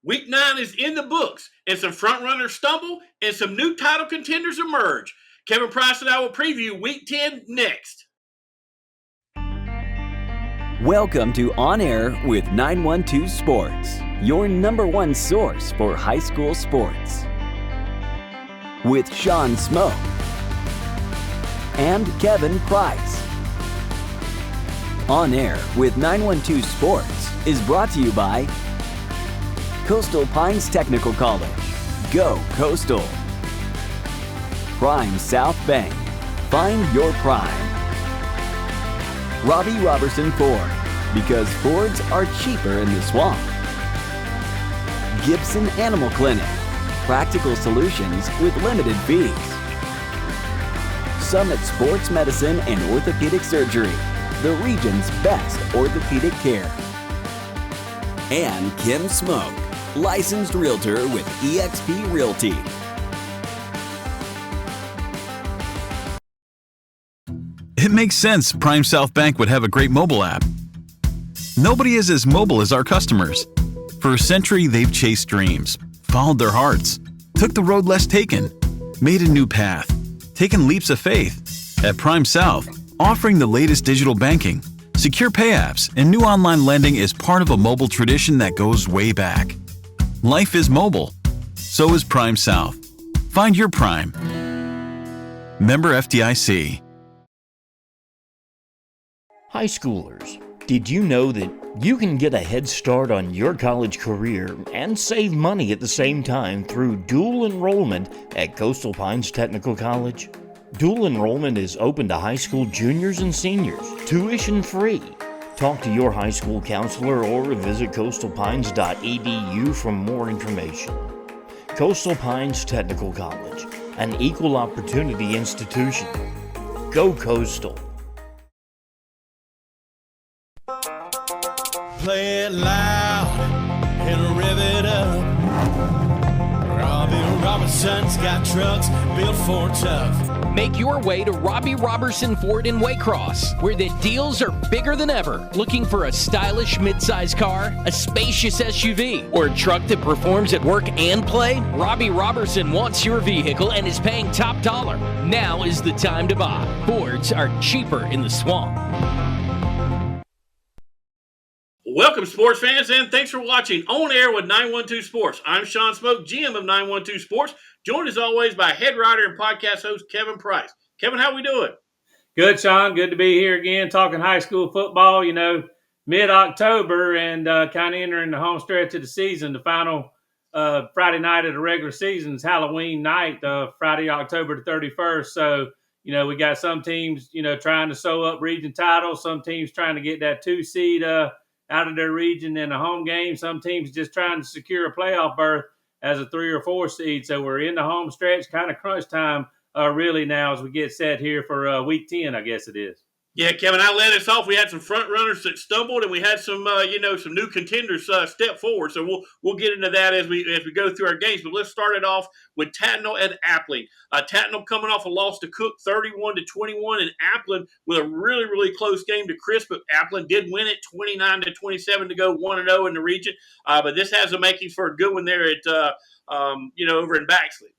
Week 9 is in the books, and some front-runners stumble, and some new title contenders emerge. Kevin Price and I will preview Week 10 next. Welcome to On Air with 912 Sports, your number one source for high school sports. With Shawn Smoak and Kevin Price. On Air with 912 Sports is brought to you by Coastal Pines Technical College. Go Coastal. Prime South Bank. Find your prime. Robbie Robertson Ford, because Fords are cheaper in the swamp. Gibson Animal Clinic. Practical solutions with limited fees. Summit Sports Medicine and Orthopedic Surgery, the region's best orthopedic care. And Kim Smoak, licensed realtor with eXp Realty. It makes sense Prime South Bank would have a great mobile app. Nobody is as mobile as our customers. For a century, they've chased dreams, followed their hearts, took the road less taken, made a new path, taken leaps of faith. At Prime South, offering the latest digital banking, secure pay apps, and new online lending is part of a mobile tradition that goes way back. Life is mobile. So is Prime South. Find your Prime. Member FDIC. High schoolers, did you know that you can get a head start on your college career and save money at the same time through dual enrollment at Coastal Pines Technical College? Dual enrollment is open to high school juniors and seniors, tuition free. Talk to your high school counselor or visit coastalpines.edu for more information. Coastal Pines Technical College, an equal opportunity institution. Go Coastal. Play it loud and rev it up. Robbie Robertson's got trucks built for tough. Make your way to Robbie Robertson Ford in Waycross, where the deals are bigger than ever. Looking for a stylish midsize car, a spacious SUV, or a truck that performs at work and play? Robbie Robertson wants your vehicle and is paying top dollar. Now is the time to buy. Fords are cheaper in the swamp. Welcome, sports fans, and thanks for watching On Air with 912 Sports. I'm Shawn Smoak, GM of 912 Sports, joined as always by head writer and podcast host Kevin Price. Kevin, how we doing? Good, Shawn. Good to be here again talking high school football. You know, mid-October and kind of entering the home stretch of the season. The final Friday night of the regular season is Halloween night, Friday, October the 31st. So, you know, we got some teams, you know, trying to sew up region titles. Some teams trying to get that 2 seed out of their region in a home game. Some teams just trying to secure a playoff berth as a 3 or 4 seed. So we're in the home stretch, kind of crunch time really now as we get set here for week 10, I guess it is. Yeah, Kevin, I led us off. We had some front runners that stumbled, and we had some, some new contenders step forward. So we'll get into that as we go through our games. But let's start it off with Tattnall and Appling. Tattnall coming off a loss to Cook, 31-21, and Appling with a really, really close game to Crisp. But Appling did win it, 29-27 to go 1-0 in the region. But this has the makings for a good one there at over in Baxley.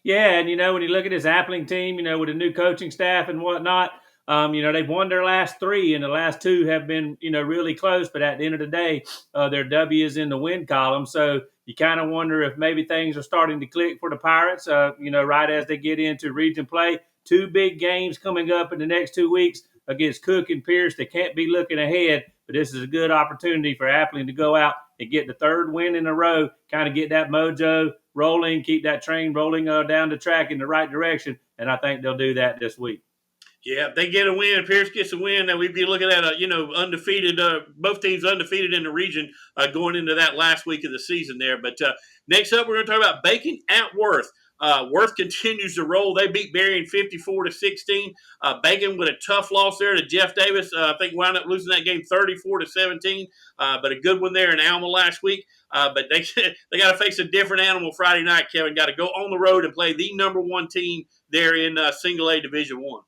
Yeah, and when you look at this Appling team, with a new coaching staff and whatnot. They've won their last 3, and the last 2 have been, really close. But at the end of the day, their W is in the win column. So you kind of wonder if maybe things are starting to click for the Pirates, right as they get into region play. 2 big games coming up in the next 2 weeks against Cook and Pierce. They can't be looking ahead, but this is a good opportunity for Appling to go out and get the 3rd win in a row, kind of get that mojo rolling, keep that train rolling down the track in the right direction. And I think they'll do that this week. Yeah, if they get a win, if Pierce gets a win, then we'd be looking at undefeated, both teams undefeated in the region going into that last week of the season there. But next up, we're going to talk about Bacon at Worth. Worth continues to roll. They beat Berrien 54-16. Bacon with a tough loss there to Jeff Davis. I think wound up losing that game 34-17. But a good one there in Alma last week. But they got to face a different animal Friday night, Kevin. Got to go on the road and play the number 1 team there in Single A Division 1.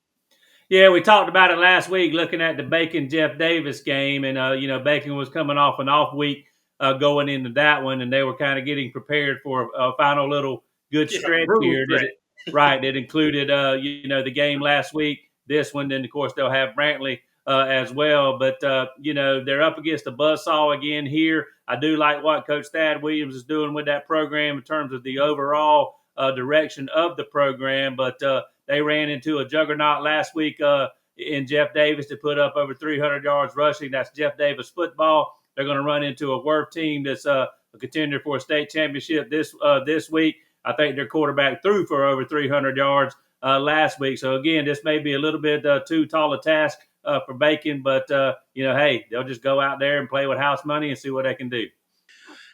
Yeah, we talked about it last week looking at the Bacon-Jeff Davis game, and, Bacon was coming off an off week going into that one, and they were kind of getting prepared for a final little good stretch brutal here. stretch. Right, that included the game last week, this one, then of course they'll have Brantley as well. But they're up against a buzzsaw again here. I do like what Coach Thad Williams is doing with that program in terms of the overall direction of the program. But they ran into a juggernaut last week in Jeff Davis to put up over 300 yards rushing. That's Jeff Davis football. They're going to run into a Worth team that's a contender for a state championship this week. I think their quarterback threw for over 300 yards last week. So, again, this may be a little bit too tall a task for Bacon. But, hey, they'll just go out there and play with house money and see what they can do.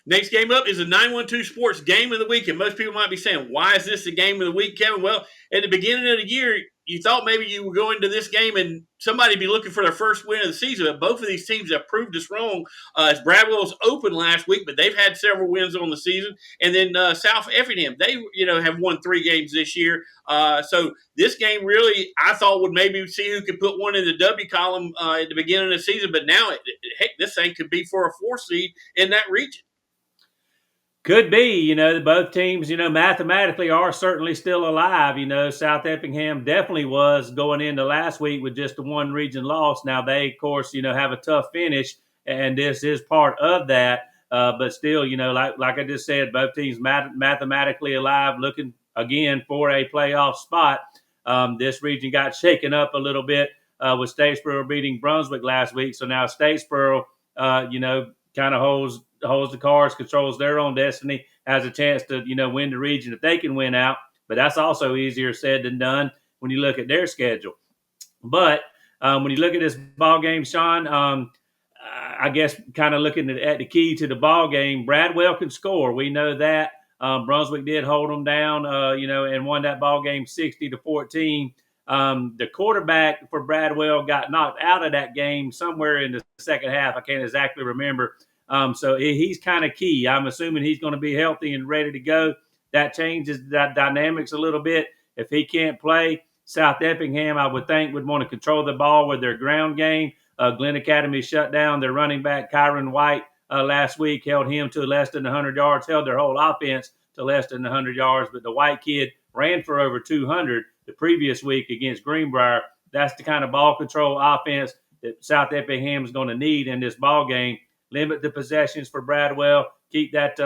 Next game up is the 912 Sports Game of the Week. And most people might be saying, why is this the Game of the Week, Kevin? Well, at the beginning of the year, you thought maybe you would go into this game and somebody be looking for their first win of the season. But both of these teams have proved us wrong. As Bradwell's open last week, but they've had several wins on the season. And then South Effingham, they have won 3 games this year. So this game really, I thought, would maybe see who could put one in the W column at the beginning of the season. But now, heck, this thing could be for a 4 seed in that region. Could be, both teams, mathematically are certainly still alive. South Effingham definitely was going into last week with just the 1 region loss. Now they, of course, have a tough finish, and this is part of that. But still, like I just said, both teams mathematically alive, looking again for a playoff spot. This region got shaken up a little bit with Statesboro beating Brunswick last week. So now Statesboro, kind of holds the cards, controls their own destiny, has a chance to, win the region if they can win out. But that's also easier said than done when you look at their schedule. But when you look at this ball game, Shawn, I guess kind of looking at the key to the ball game, Bradwell can score. We know that. Brunswick did hold them down, and won that ball game 60-14. The quarterback for Bradwell got knocked out of that game somewhere in the second half. I can't exactly remember. So he's kind of key. I'm assuming he's going to be healthy and ready to go. That changes that dynamics a little bit. If he can't play, South Effingham, I would think, would want to control the ball with their ground game. Glen Academy shut down their running back, Kyron White, last week, held him to less than 100 yards, held their whole offense to less than 100 yards. But the White kid ran for over 200 the previous week against Greenbrier. That's the kind of ball control offense that South Effingham is going to need in this ball game. Limit the possessions for Bradwell. Keep that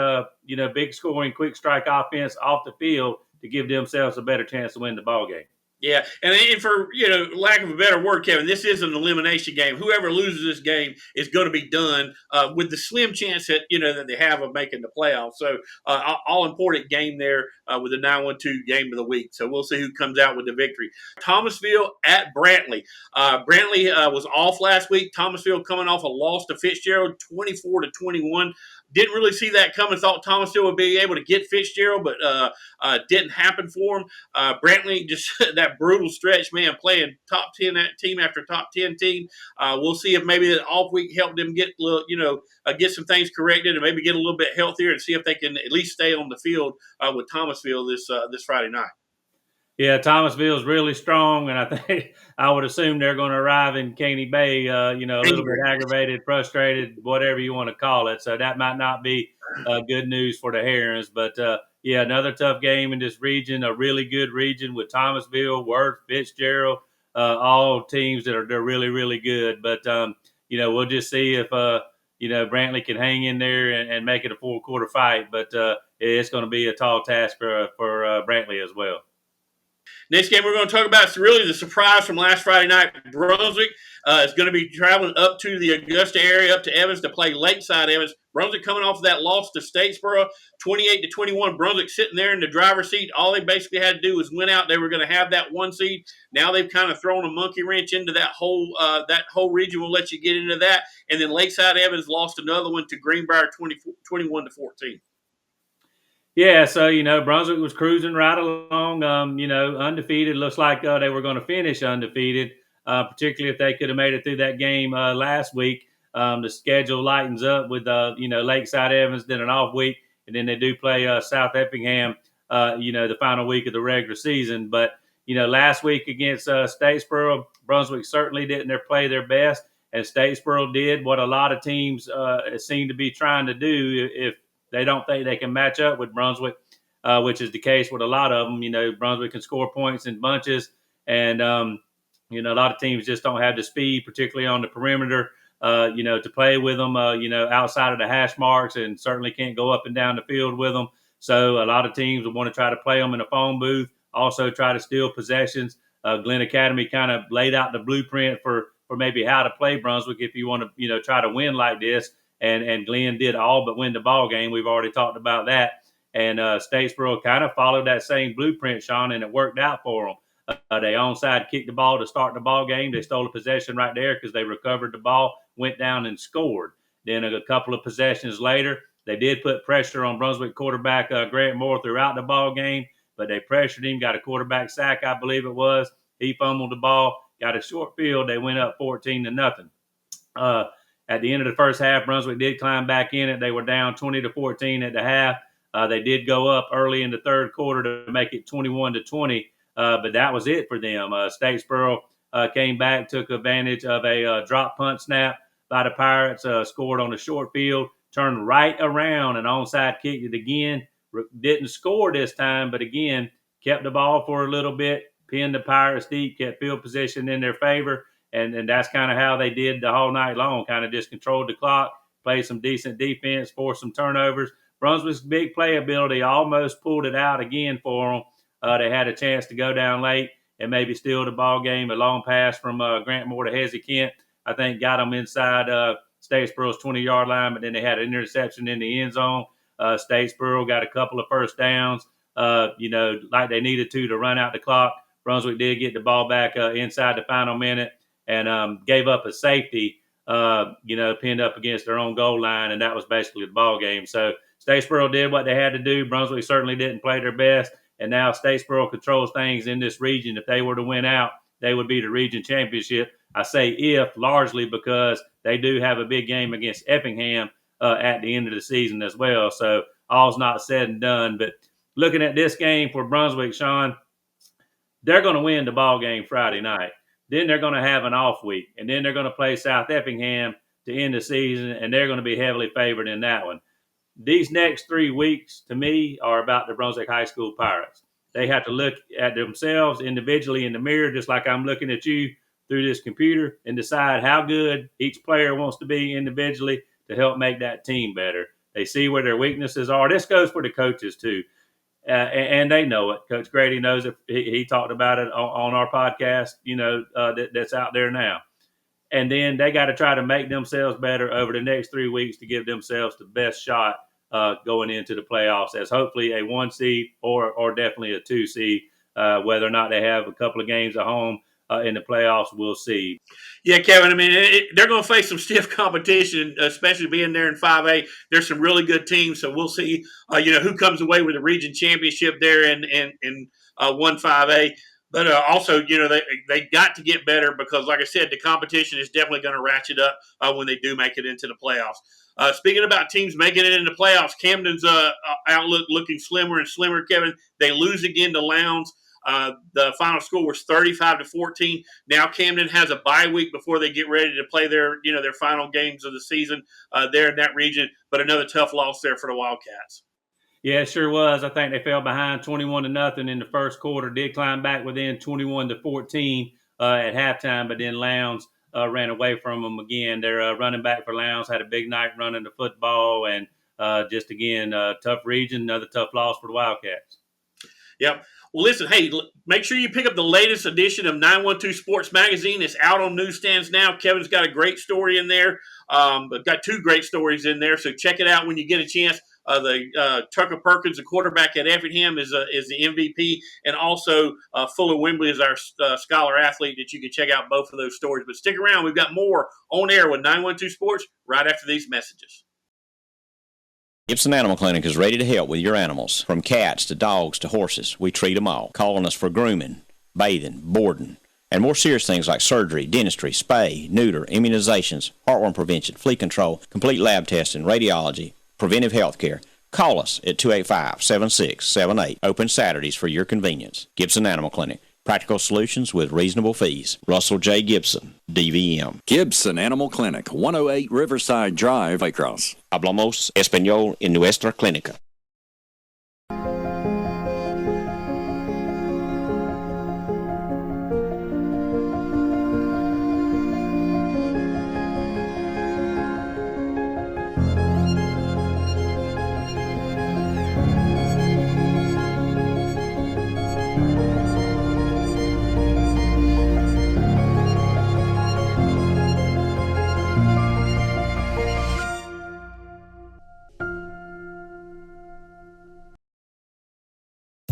big scoring, quick strike offense off the field to give themselves a better chance to win the ball game. Yeah, and for lack of a better word, Kevin, this is an elimination game. Whoever loses this game is going to be done with the slim chance that that they have of making the playoffs. So, all important game there with the 912 Game of the Week. So we'll see who comes out with the victory. Thomasville at Brantley. Brantley was off last week. Thomasville coming off a loss to Fitzgerald, 24-21. Didn't really see that coming. Thought Thomasville would be able to get Fitzgerald, but didn't happen for him. Brantley just that brutal stretch, man, playing top 10 team after top 10 team. We'll see if maybe that off week helped them get get some things corrected and maybe get a little bit healthier and see if they can at least stay on the field with Thomasville this Friday night. Yeah, Thomasville is really strong, and I would assume they're going to arrive in Caney Bay, a little bit aggravated, frustrated, whatever you want to call it. So that might not be good news for the Herons. But, another tough game in this region, a really good region with Thomasville, Worth, Fitzgerald, all teams they're really, really good. But, we'll just see if, Brantley can hang in there and make it a full-quarter fight. But it's going to be a tall task for Brantley as well. Next game we're going to talk about is really the surprise from last Friday night. Brunswick is going to be traveling up to the Augusta area, up to Evans to play Lakeside Evans. Brunswick coming off of that loss to Statesboro, 28-21. Brunswick sitting there in the driver's seat. All they basically had to do was win out. They were going to have that 1 seed. Now they've kind of thrown a monkey wrench into that whole region. We'll let you get into that. And then Lakeside Evans lost another one to Greenbrier, 21-14. Yeah, so, Brunswick was cruising right along, undefeated. Looks like they were going to finish undefeated, particularly if they could have made it through that game last week. The schedule lightens up with, Lakeside Evans, then an off week, and then they do play South Effingham, the final week of the regular season. But, last week against Statesboro, Brunswick certainly didn't play their best. And Statesboro did what a lot of teams seem to be trying to do if they don't think they can match up with Brunswick, which is the case with a lot of them. Brunswick can score points in bunches, and a lot of teams just don't have the speed, particularly on the perimeter, to play with them, outside of the hash marks, and certainly can't go up and down the field with them. So a lot of teams will want to try to play them in a phone booth, also try to steal possessions. Glenn Academy kind of laid out the blueprint for maybe how to play Brunswick if you want to, try to win like this. And Glenn did all but win the ball game. We've already talked about that. And Statesboro kind of followed that same blueprint, Shawn, and it worked out for them. They onside kicked the ball to start the ball game. They stole a possession right there because they recovered the ball, went down and scored. Then a couple of possessions later, they did put pressure on Brunswick quarterback Grant Moore throughout the ball game, but they pressured him, got a quarterback sack, I believe it was. He fumbled the ball, got a short field. They went up 14-0. At the end of the first half, Brunswick did climb back in it. They were down 20-14 at the half. They did go up early in the third quarter to make it 21-20, but that was it for them. Statesboro came back, took advantage of a drop punt snap by the Pirates, scored on a short field, turned right around and onside kicked it again. Didn't score this time, but again, kept the ball for a little bit, pinned the Pirates deep, kept field position in their favor, and that's kind of how they did the whole night long, kind of just controlled the clock, played some decent defense, forced some turnovers. Brunswick's big playability almost pulled it out again for them. They had a chance to go down late and maybe steal the ball game. A long pass from Grant Moore to Hezzy Kent, I think, got them inside Statesboro's 20-yard line, but then they had an interception in the end zone. Statesboro got a couple of first downs, like they needed to run out the clock. Brunswick did get the ball back inside the final minute and gave up a safety, pinned up against their own goal line, and that was basically the ball game. So Statesboro did what they had to do. Brunswick certainly didn't play their best, and now Statesboro controls things in this region. If they were to win out, they would be the region championship. I say if, largely because they do have a big game against Effingham at the end of the season as well. So all's not said and done. But looking at this game for Brunswick, Shawn, they're going to win the ball game Friday night. Then they're going to have an off week, and then they're going to play South Effingham to end the season, and they're going to be heavily favored in that one. These next 3 weeks, to me, are about the Brunswick High School Pirates. They have to look at themselves individually in the mirror, just like I'm looking at you through this computer, and decide how good each player wants to be individually to help make that team better. They see where their weaknesses are. This goes for the coaches, too. And they know it. Coach Grady knows it. He talked about it on our podcast, that's out there now. And then they got to try to make themselves better over the next 3 weeks to give themselves the best shot going into the playoffs as hopefully a 1 seed or definitely a 2 seed. Whether or not they have a couple of games at home in the playoffs, we'll see. Yeah, Kevin, I mean, they're going to face some stiff competition, especially being there in 5A. There's some really good teams, so we'll see, who comes away with the region championship there in 1-5A. But also, they got to get better because, like I said, the competition is definitely going to ratchet up when they do make it into the playoffs. Speaking about teams making it into the playoffs, Camden's outlook looking slimmer and slimmer, Kevin. They lose again to Lowndes. The final score was 35-14. Now Camden has a bye week before they get ready to play their final games of the season there in that region. But another tough loss there for the Wildcats. Yeah, it sure was. I think they fell behind 21-0 in the first quarter. Did climb back within 21-14 at halftime, but then Lowndes ran away from them again. Their running back for Lowndes had a big night running the football, and just again, tough region, another tough loss for the Wildcats. Yep. Well, listen, hey, make sure you pick up the latest edition of 912 Sports Magazine. It's out on newsstands now. Kevin's got a great story in there. I've got 2 great stories in there, so check it out when you get a chance. Tucker Perkins, the quarterback at Effingham, is the MVP, and also Fuller Wembley is our scholar athlete that you can check out both of those stories. But stick around. We've got more on air with 912 Sports right after these messages. Gibson Animal Clinic is ready to help with your animals. From cats to dogs to horses, we treat them all. Call on us for grooming, bathing, boarding, and more serious things like surgery, dentistry, spay, neuter, immunizations, heartworm prevention, flea control, complete lab testing, radiology, preventive health care. Call us at 285-7678. Open Saturdays for your convenience. Gibson Animal Clinic, Practical solutions with reasonable fees. Russell J. Gibson, DVM. Gibson Animal Clinic, 108 Riverside Drive, Waycross. Hablamos español en nuestra clínica.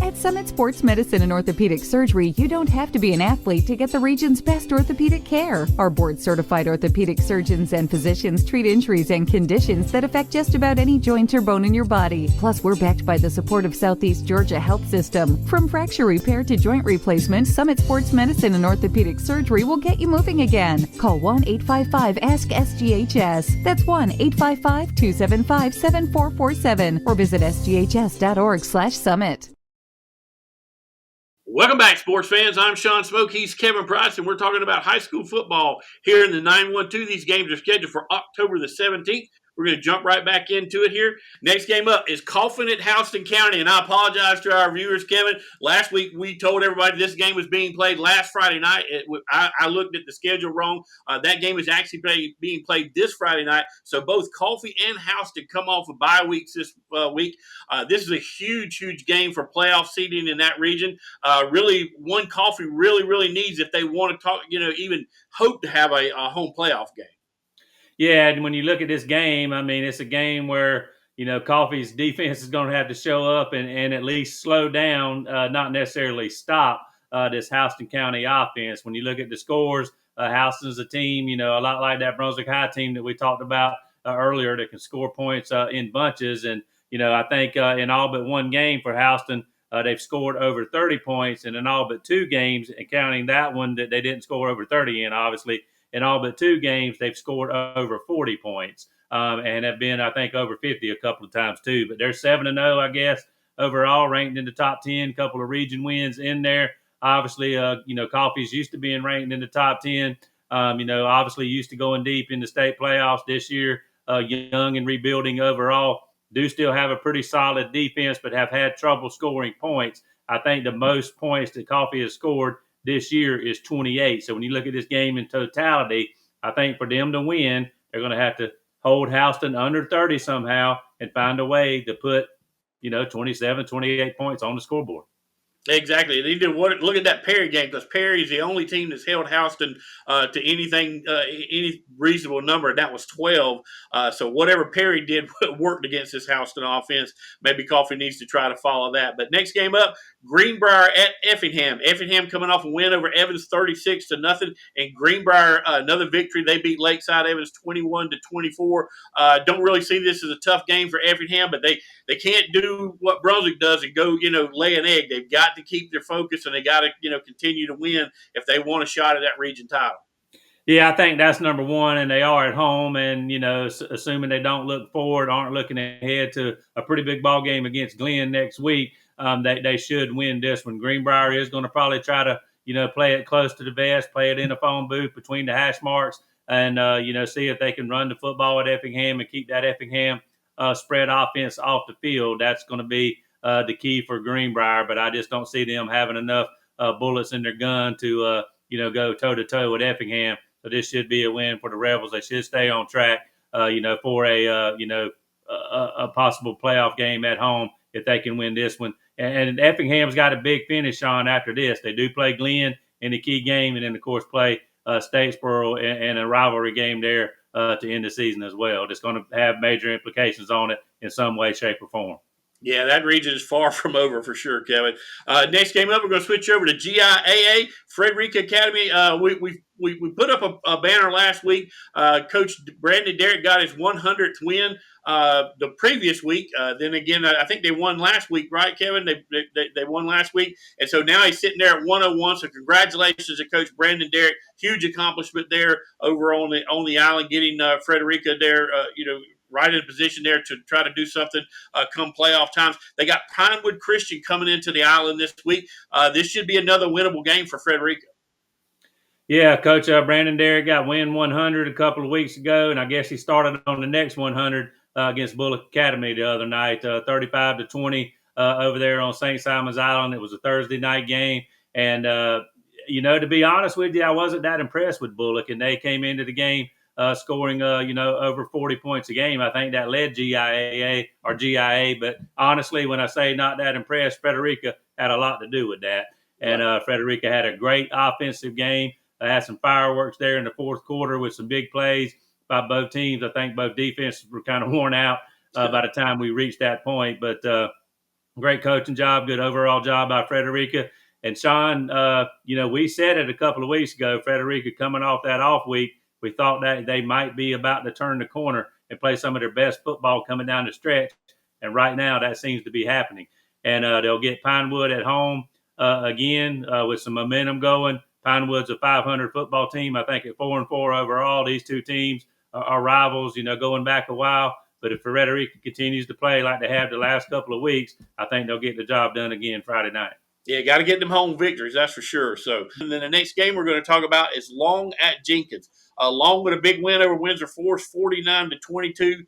At Summit Sports Medicine and Orthopedic Surgery, you don't have to be an athlete to get the region's best orthopedic care. Our board-certified orthopedic surgeons and physicians treat injuries and conditions that affect just about any joint or bone in your body. Plus, we're backed by the support of Southeast Georgia Health System. From fracture repair to joint replacement, Summit Sports Medicine and Orthopedic Surgery will get you moving again. Call 1-855-ASK-SGHS. That's 1-855-275-7447 or visit sghs.org/summit. Welcome back, sports fans. I'm Shawn Smoak. He's Kevin Price, and we're talking about high school football here in the 912. These games are scheduled for October the 17th. We're going to jump right back into it here. Next game up is Coffin at Houston County, and I apologize to our viewers, Kevin. Last week we told everybody this game was being played last Friday night. I looked at the schedule wrong. That game is actually being played this Friday night. So both Coffee and Houston come off of bye weeks this week. This is a huge, huge game for playoff seeding in that region. Really, one Coffee really needs if they want to talk, even hope to have a home playoff game. Yeah, and when you look at this game, I mean, it's a game where, Coffee's defense is going to have to show up and at least slow down, not necessarily stop this Houston County offense. When you look at the scores, Houston's a team, a lot like that Brunswick High team that we talked about earlier that can score points in bunches. And, I think in all but one game for Houston, they've scored over 30 points. And in all but two games, and counting that one that they didn't score over 30 in, obviously, in all but two games, they've scored over 40 points and have been, I think, over 50 a couple of times too. But they're 7-0, I guess, overall, ranked in the top 10, couple of region wins in there. Obviously, Coffee's used to being ranked in the top 10, obviously used to going deep in the state playoffs this year, young and rebuilding overall. Do still have a pretty solid defense, but have had trouble scoring points. I think the most points that Coffee has scored this year is 28. So when you look at this game in totality, I think for them to win, they're going to have to hold Houston under 30 somehow and find a way to put, 27, 28 points on the scoreboard. Exactly. They did look at that Perry game, because Perry is the only team that's held Houston to anything, any reasonable number, and that was 12. So whatever Perry did worked against this Houston offense. Maybe Coffee needs to try to follow that. But next game up, Greenbrier at Effingham. Effingham coming off a win over Evans 36-0, and Greenbrier another victory. They beat Lakeside Evans 21-24. Don't really see this as a tough game for Effingham, but they can't do what Brunswick does and go lay an egg. They've got to keep their focus, and they got to continue to win if they want a shot at that region title. Yeah, I think that's number one, and they are at home. And assuming they don't look forward, aren't looking ahead to a pretty big ball game against Glenn next week, they should win this one. Greenbrier is going to probably try to play it close to the vest, play it in a phone booth between the hash marks, and see if they can run the football at Effingham and keep that Effingham spread offense off the field. That's going to be the key for Greenbrier, but I just don't see them having enough bullets in their gun to go toe to toe with Effingham. So this should be a win for the Rebels. They should stay on track, for a possible playoff game at home if they can win this one. And Effingham's got a big finish on after this. They do play Glenn in the key game, and then of course play Statesboro in a rivalry game there to end the season as well. It's going to have major implications on it in some way, shape, or form. Yeah, that region is far from over for sure, Kevin. Next game up, we're going to switch over to GIAA, Frederica Academy. We put up a banner last week. Coach Brandon Derrick got his 100th win the previous week. Then again, I think they won last week, right, Kevin? They won last week. And so now he's sitting there at 101. So congratulations to Coach Brandon Derrick. Huge accomplishment there over on the island, getting Frederica there, right in position there to try to do something come playoff times. They got Pinewood Christian coming into the island this week. This should be another winnable game for Frederica. Yeah, Coach Brandon Derrick got win 100 a couple of weeks ago, and I guess he started on the next 100 against Bullock Academy the other night, 35-20 over there on St. Simon's Island. It was a Thursday night game, and to be honest with you, I wasn't that impressed with Bullock, and they came into the game scoring, over 40 points a game. I think that led GIA, but honestly, when I say not that impressed, Frederica had a lot to do with that, and Frederica had a great offensive game. They had some fireworks there in the fourth quarter with some big plays by both teams. I think both defenses were kind of worn out by the time we reached that point. But great coaching job, good overall job by Frederica. And Shawn, we said it a couple of weeks ago, Frederica coming off that off week, we thought that they might be about to turn the corner and play some of their best football coming down the stretch. And right now that seems to be happening. And they'll get Pinewood at home again with some momentum going. Pinewood's a 500 football team. I think at 4-4 overall. These two teams are rivals, going back a while. But if Frederica continues to play like they have the last couple of weeks, I think they'll get the job done again Friday night. Yeah, got to get them home victories, that's for sure. So, and then the next game we're going to talk about is Long at Jenkins. Long with a big win over Windsor Forest, 49-22.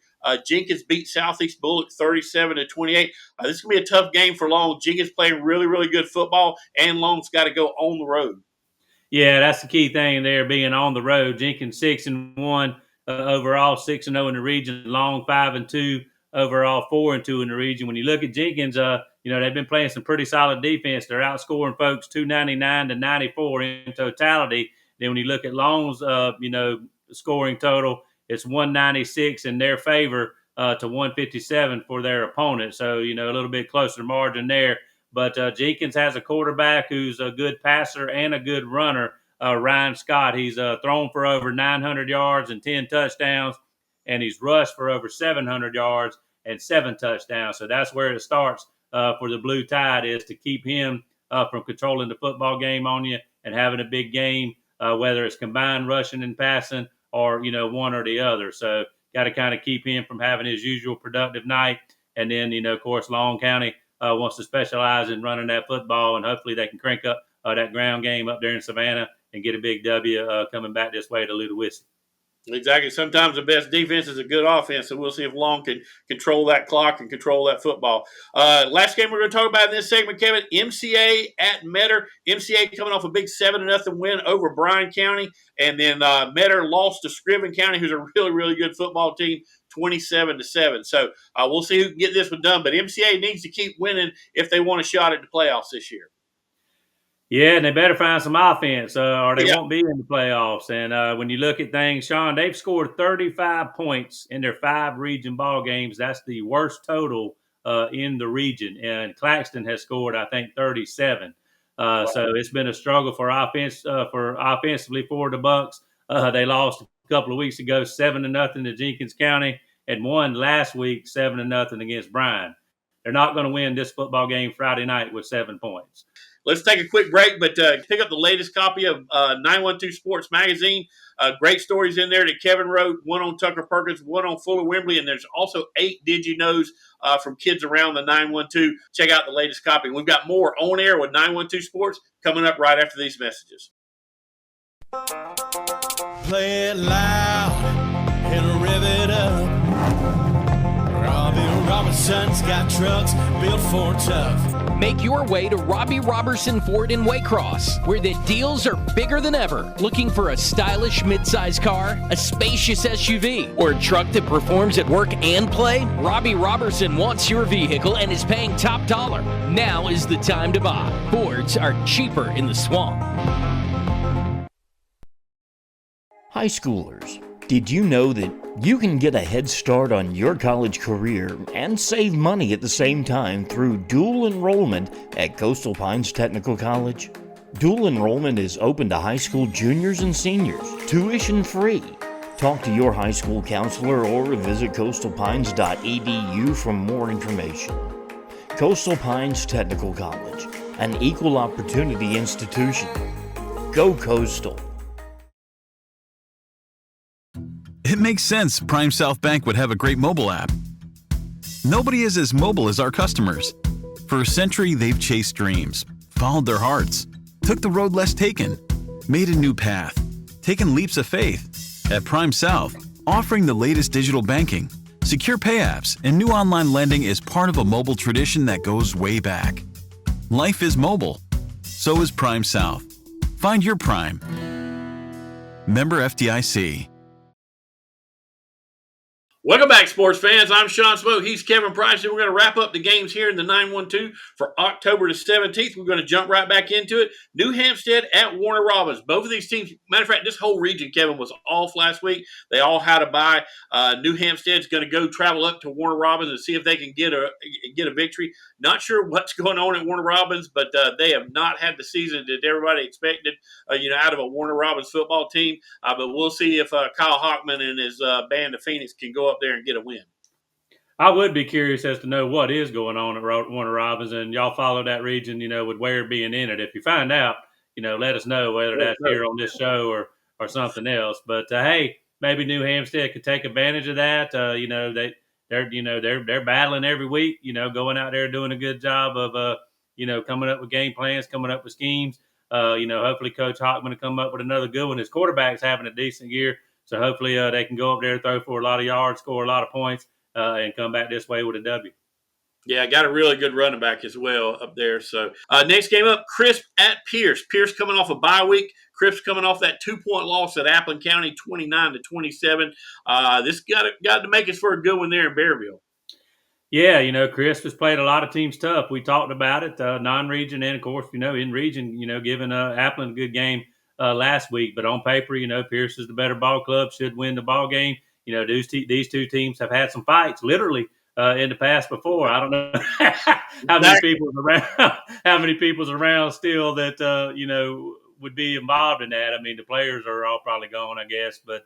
Jenkins beat Southeast Bullock 37-28. This is going to be a tough game for Long. Jenkins playing really, really good football, and Long's got to go on the road. Yeah, that's the key thing there, being on the road. Jenkins 6-1 overall, 6-0 in the region. Long 5-2 overall, 4-2 in the region. When you look at Jenkins, they've been playing some pretty solid defense. They're outscoring folks 299-94 in totality. Then when you look at Long's, scoring total, it's 196 in their favor to 157 for their opponent. So, a little bit closer margin there. But Jenkins has a quarterback who's a good passer and a good runner, Ryan Scott. He's thrown for over 900 yards and 10 touchdowns, and he's rushed for over 700 yards and 7 touchdowns. So that's where it starts for the Blue Tide, is to keep him from controlling the football game on you and having a big game, whether it's combined rushing and passing or, one or the other. So got to kind of keep him from having his usual productive night. And then, of course, Long County wants to specialize in running that football, and hopefully they can crank up that ground game up there in Savannah and get a big W coming back this way to Ludowici. Exactly. Sometimes the best defense is a good offense, so we'll see if Long can control that clock and control that football. Last game we're going to talk about in this segment, Kevin, MCA at Metter. MCA coming off a big 7-0 win over Bryan County, and then Metter lost to Scriven County, who's a really, really good football team, 27-7. So we'll see who can get this one done, but MCA needs to keep winning if they want a shot at the playoffs this year. Yeah, and they better find some offense or they won't be in the playoffs. And when you look at things, Shawn, they've scored 35 points in their 5 region ball games. That's the worst total in the region. And Claxton has scored, I think, 37. So it's been a struggle for offensively for the Bucks. They lost a couple of weeks ago, 7-0 to Jenkins County, and won last week 7-0 against Bryan. They're not going to win this football game Friday night with 7 points. Let's take a quick break, but pick up the latest copy of 912 Sports Magazine. Great stories in there that Kevin wrote, one on Tucker Perkins, one on Fuller Wembley, and there's also 8 Did You Knows from kids around the 912. Check out the latest copy. We've got more On Air with 912 Sports coming up right after these messages. Play it loud and rev it up. Robbie Robertson's got trucks built for tough. Make your way to Robbie Robertson Ford in Waycross, where the deals are bigger than ever. Looking for a stylish midsize car, a spacious SUV, or a truck that performs at work and play? Robbie Robertson wants your vehicle and is paying top dollar. Now is the time to buy. Fords are cheaper in the swamp. High schoolers, did you know that you can get a head start on your college career and save money at the same time through dual enrollment at Coastal Pines Technical College? Dual enrollment is open to high school juniors and seniors, tuition free. Talk to your high school counselor or visit coastalpines.edu for more information. Coastal Pines Technical College, an equal opportunity institution. Go Coastal! It makes sense Prime South Bank would have a great mobile app. Nobody is as mobile as our customers. For a century, they've chased dreams, followed their hearts, took the road less taken, made a new path, taken leaps of faith. At Prime South, offering the latest digital banking, secure pay apps, and new online lending is part of a mobile tradition that goes way back. Life is mobile. So is Prime South. Find your Prime. Member FDIC. Welcome back, sports fans. I'm Shawn Smoak. He's Kevin Price, and we're going to wrap up the games here in the 912 for October the 17th. We're going to jump right back into it. New Hampstead at Warner Robins. Both of these teams, matter of fact, this whole region, Kevin, was off last week. They all had a bye. New Hampstead's going to go travel up to Warner Robins and see if they can get a victory. Not sure what's going on at Warner Robins, but they have not had the season that everybody expected, out of a Warner Robins football team. But we'll see if Kyle Hockman and his band of Phoenix can go up there and get a win. I would be curious as to know what is going on at Warner Robins, and y'all follow that region, with Ware being in it. If you find out, let us know whether that's here on this show or something else. But hey, maybe New Hampstead could take advantage of that. They're battling every week. Going out there doing a good job of coming up with game plans, coming up with schemes. Hopefully Coach Hockman will come up with another good one. His quarterback's having a decent year, so hopefully they can go up there, throw for a lot of yards, score a lot of points, and come back this way with a W. Yeah, got a really good running back as well up there. So next game up, Crisp at Pierce. Pierce coming off a bye week. Crisp coming off that 2-point loss at Appleton County, 29-27. This got to make us for a good one there in Bearville. Yeah, Crisp has played a lot of teams tough. We talked about it, non-region, and of course, in region, giving Appleton a good game last week. But on paper, Pierce is the better ball club, should win the ball game. These two teams have had some fights, literally, in the past before. I don't know how many people's around still that would be involved in that. I mean, the players are all probably gone, I guess. But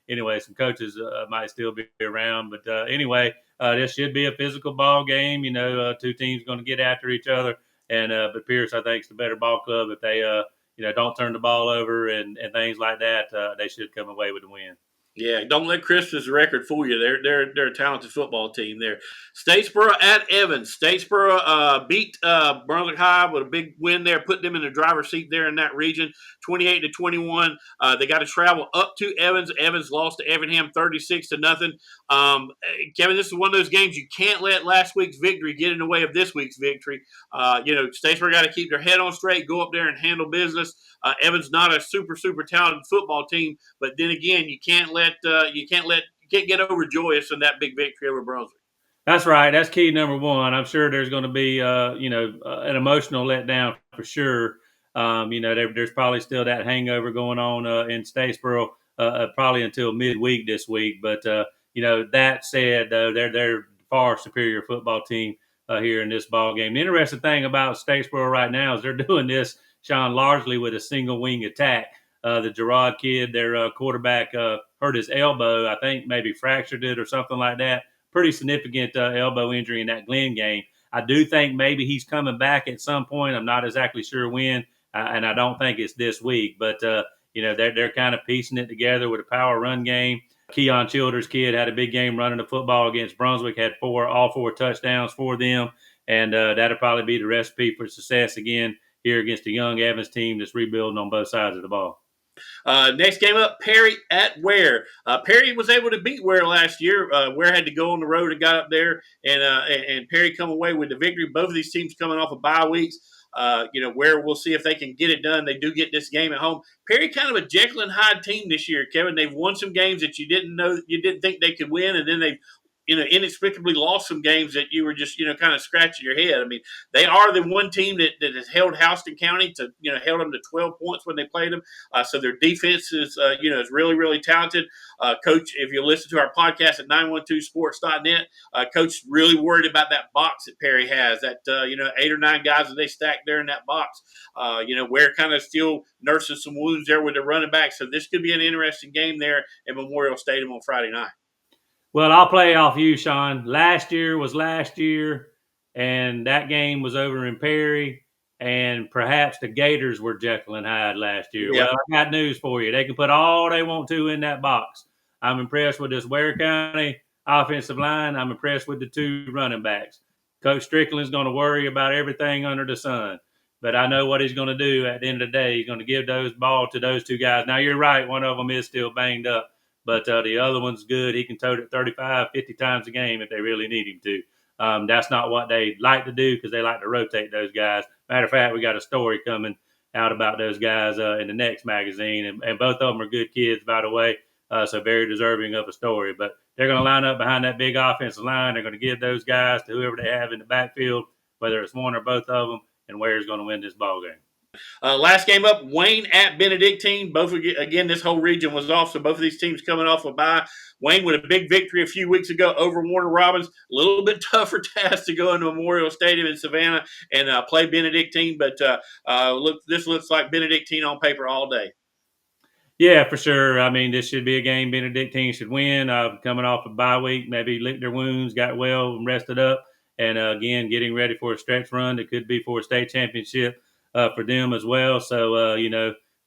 anyway, some coaches might still be around. But anyway, this should be a physical ball game. Two teams going to get after each other. And but Pierce, I think, is the better ball club. If they don't turn the ball over and things like that, they should come away with the win. Yeah, don't let Crisp's record fool you. They're a talented football team there. Statesboro at Evans. Statesboro beat Brunswick High with a big win there, put them in the driver's seat there in that region, 28-21. They got to travel up to Evans. Evans lost to Effingham 36-0. Kevin, this is one of those games you can't let last week's victory get in the way of this week's victory. Statesboro got to keep their head on straight, go up there and handle business. Evans not a super talented football team, but then again, you can't get overjoyous in that big victory over Brunswick. That's right. That's key number one. I'm sure there's going to be an emotional letdown for sure. There's probably still that hangover going on in Statesboro probably until midweek this week. But that said, though, they're far superior football team here in this ball game. The interesting thing about Statesboro right now is they're doing this, Shawn, largely with a single wing attack. The Gerard kid, their quarterback, hurt his elbow. I think maybe fractured it or something like that. Pretty significant elbow injury in that Glenn game. I do think maybe he's coming back at some point. I'm not exactly sure when, and I don't think it's this week. But they're kind of piecing it together with a power run game. Keon Childers' kid had a big game running the football against Brunswick. Had all four touchdowns for them, and that'll probably be the recipe for success again here against the young Evans team that's rebuilding on both sides of the ball. Next game up, Perry at Ware. Perry was able to beat Ware last year. Ware had to go on the road and got up there, and Perry come away with the victory. Both of these teams coming off of bye weeks. Ware, we'll see if they can get it done. They do get this game at home. Perry kind of a Jekyll and Hyde team this year, Kevin. They've won some games that you didn't think they could win, and then they've inexplicably lost some games that you were just, kind of scratching your head. I mean, they are the one team that has held Houston County to, held them to 12 points when they played them. So their defense is, is really, really talented. Coach, if you listen to our podcast at 912sports.net, Coach really worried about that box that Perry has, that, 8 or 9 guys that they stack there in that box. Ware kind of still nursing some wounds there with the running back. So this could be an interesting game there at Memorial Stadium on Friday night. Well, I'll play off you, Shawn. Last year was last year, and that game was over in Perry, and perhaps the Gators were Jekyll and Hyde last year. Yeah. Well, I got news for you. They can put all they want to in that box. I'm impressed with this Ware County offensive line. I'm impressed with the 2 running backs. Coach Strickland's going to worry about everything under the sun. But I know what he's going to do at the end of the day. He's going to give those ball to those 2 guys. Now, you're right. One of them is still banged up, but the other one's good. He can tote it 35, 50 times a game if they really need him to. That's not what they like to do because they like to rotate those guys. Matter of fact, we got a story coming out about those guys in the next magazine, and both of them are good kids, by the way, so very deserving of a story. But they're going to line up behind that big offensive line. They're going to give those guys to whoever they have in the backfield, whether it's one or both of them, and Ware's going to win this ball game. Last game up, Wayne at Benedictine. Both again, this whole region was off, so both of these teams coming off a bye. Wayne with a big victory a few weeks ago over Warner Robins. A little bit tougher task to go into Memorial Stadium in Savannah and play Benedictine, but this looks like Benedictine on paper all day. Yeah, for sure. I mean, this should be a game Benedictine should win. Coming off a bye week, maybe licked their wounds, got well and rested up, and again, getting ready for a stretch run that could be for a state championship for them as well. So,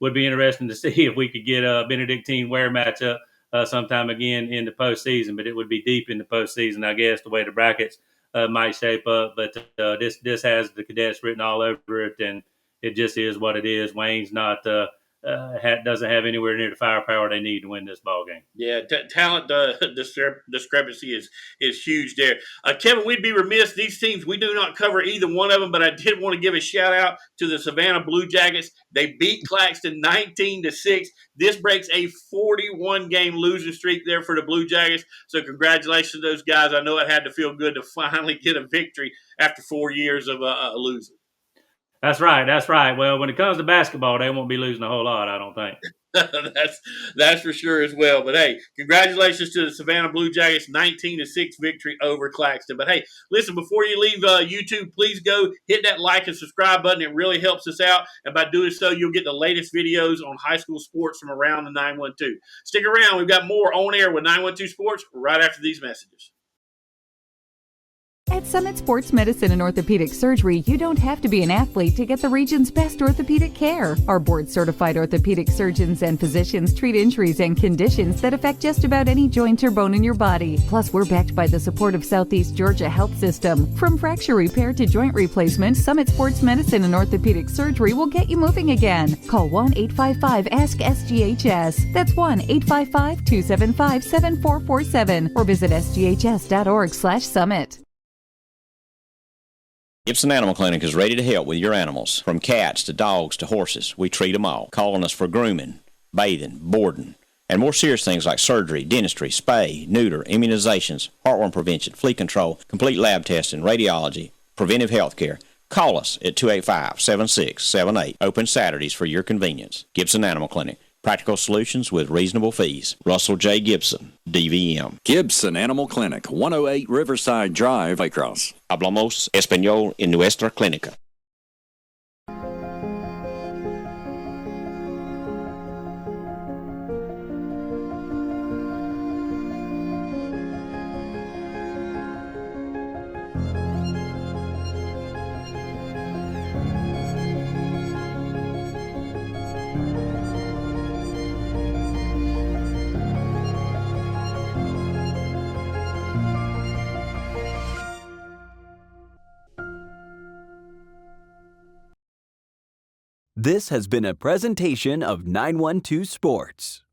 would be interesting to see if we could get a Benedictine Ware matchup sometime again in the postseason, but it would be deep in the postseason, I guess, the way the brackets might shape up. But this has the Cadets written all over it, and it just is what it is. Wayne's not doesn't have anywhere near the firepower they need to win this ball game. Yeah, talent discrepancy is huge there. Kevin, we'd be remiss. These teams, we do not cover either one of them, but I did want to give a shout out to the Savannah Blue Jackets. They beat Claxton 19-6. This breaks a 41-game losing streak there for the Blue Jackets. So congratulations to those guys. I know it had to feel good to finally get a victory after 4 years of losing. That's right. That's right. Well, when it comes to basketball, they won't be losing a whole lot, I don't think. That's for sure as well. But hey, congratulations to the Savannah Blue Jackets 19-6 victory over Claxton. But hey, listen, before you leave YouTube, please go hit that like and subscribe button. It really helps us out. And by doing so, you'll get the latest videos on high school sports from around the 912. Stick around. We've got more on air with 912 Sports right after these messages. At Summit Sports Medicine and Orthopedic Surgery, you don't have to be an athlete to get the region's best orthopedic care. Our board-certified orthopedic surgeons and physicians treat injuries and conditions that affect just about any joint or bone in your body. Plus, we're backed by the support of Southeast Georgia Health System. From fracture repair to joint replacement, Summit Sports Medicine and Orthopedic Surgery will get you moving again. Call 1-855-ASK-SGHS. That's 1-855-275-7447 or visit sghs.org/summit. Gibson Animal Clinic is ready to help with your animals. From cats to dogs to horses, we treat them all. Calling us for grooming, bathing, boarding, and more serious things like surgery, dentistry, spay, neuter, immunizations, heartworm prevention, flea control, complete lab testing, radiology, preventive health care. Call us at 285-7678. Open Saturdays for your convenience. Gibson Animal Clinic. Practical solutions with reasonable fees. Russell J. Gibson, DVM. Gibson Animal Clinic, 108 Riverside Drive, Waycross. Hablamos español en nuestra clínica. This has been a presentation of 912 Sports.